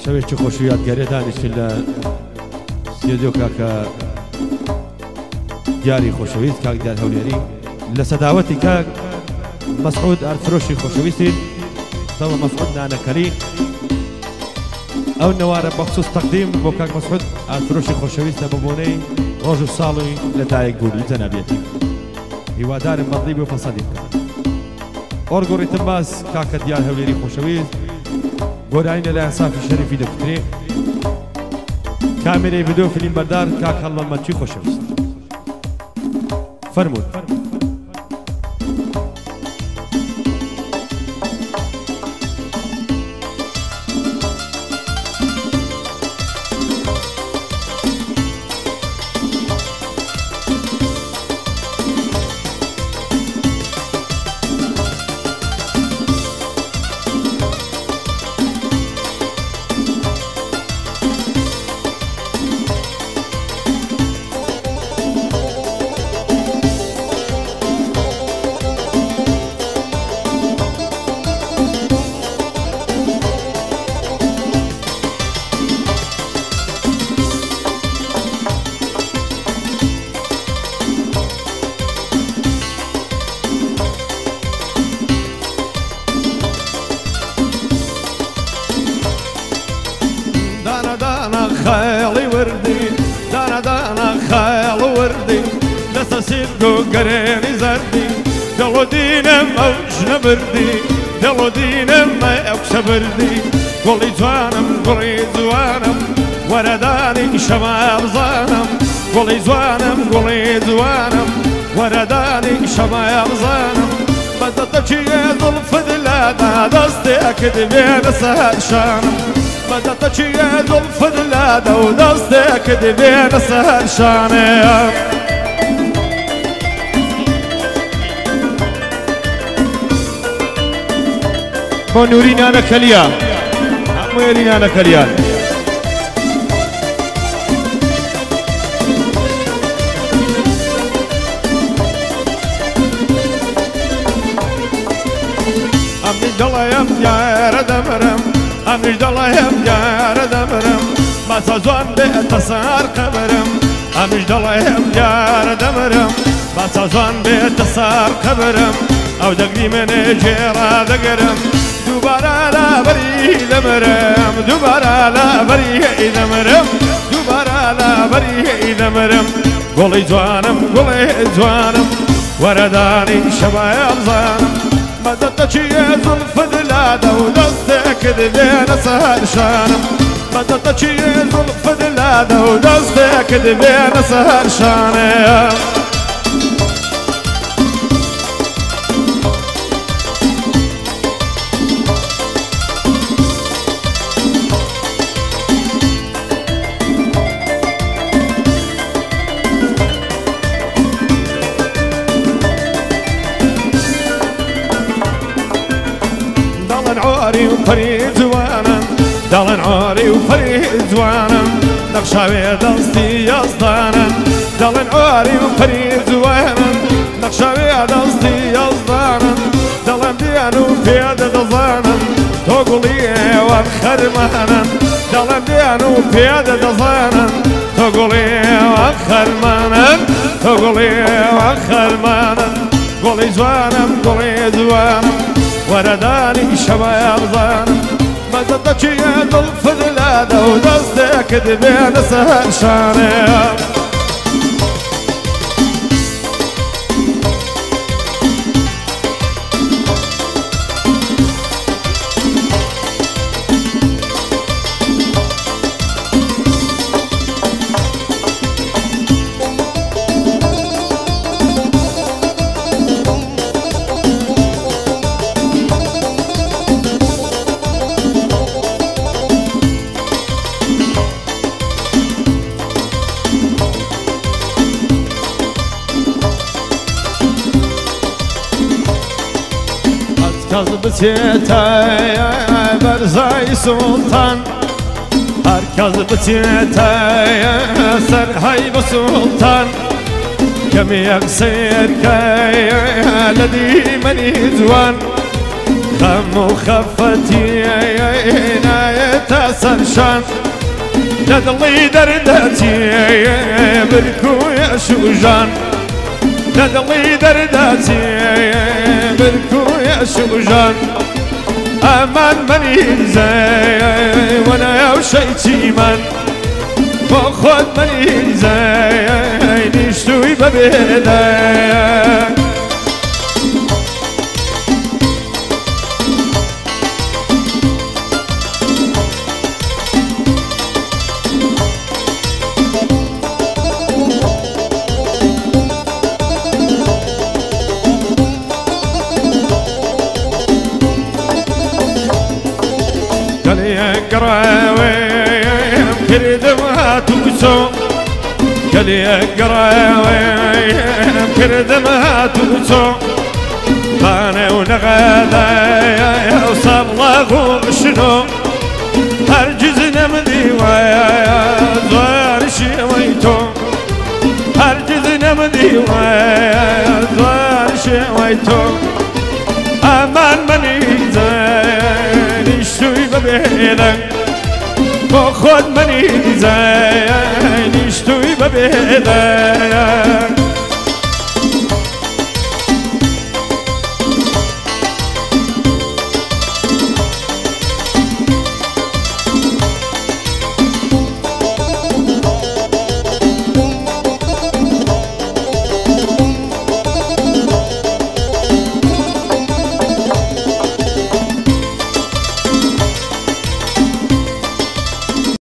شەوێکی خۆش و یادگاری دانیشتین لە سێدیۆ کاکە دیاری خۆشەویست کاک دیار هەولێری لە سەداوەتی کاک مەسعود ئارفرۆشی خۆشەویستین سەوە مەسعود نانەکەری ئەو نەوارە بەخصوص تەقدیم بۆ کاک مەسعود ئارفرۆشی خۆشەویستە بە بۆنەی ڕۆژ و ساڵی لە دایک بوونی جەنابێتی هیوادارم بەدڵی بۆ فەسەدی بکەن ئۆرگۆڕیتم باس کاکە دیار هەولێری خۆشەویست گۆرانی لەلایەن سافی شەریفی دەکوترێ کامێرەی ڤیدیۆ فیلم بەردار کاک هەڵمەمەدچی خۆشەویست فەرموون خيالي وردي دانا دانا خيال وردي لساسين قريني زردي دلو دينم اوش نبردي دلو دينم اوش بردي قولي جوانم قولي جوانم ورداني شمال زانم قولي جوانم قولي جوانم ورداني شمال زانم بدأت شيء ظلف دلادا دستك دبين سهل شانم بدأت شيء ظلف دلادا ودستك دبين سهل شانم بونورين أنا كليان أميرين أنا كليان أمش دلايم يا ردمرم أمش دلايم يا ردمرم بس أزوان بتصار قبرم أمش دلايم يا ردمرم بس أزوان بتصار قبرم أو دقني من جيرا دقرم دوباره لا بري دمرم دوباره لا بري دمرم دوباره لا بري دمرم قولي جوانم ورداني شباب زانم بدأت شيء ظلف دلادا ودستك دبين سهل شانم بدأت شيء ظلف دلادا ودستك دبين سهل شانم عاري وفريد زوانا دالن عاري وفريد زوانا نقشاوي دستي يصدانا دالن عاري وفريد زوانا نقشاوي دستي يصدانا دالن ديانو بيد دزانا تقولي وخرمانا دالن ديانو بيد دزانا تقولي وخرمانا تقولي وخرمانا قولي زوانا ورداني شباب زانم بدأت شيء ظلف دلادا ودستك دبين سهل شانم بتيتاي برزاي سلطان هركز بتيتاي سرهاي بسلطان كم يقصير كاي لدي مني زوان خم وخفتي نايت سرشان ندڵی دەردەچێ برکویە شوژان ندڵی دەردەچێ برکویە شوژان ئەمان مەریزە وەنایە و شەیچی من بۆ خۆت مەریزە نیشتوی بەبێدە قراويم كردم هاتوسو قالي قراويم كردم هاتوسو انا ونغادا يوصل الله شنو هرجزنا من ديوايا زوار شويتو هرجزنا من ديوايا زوار شويتو امان مني نیشتوی ببیدم با خود منی زن نیشتوی ببیدم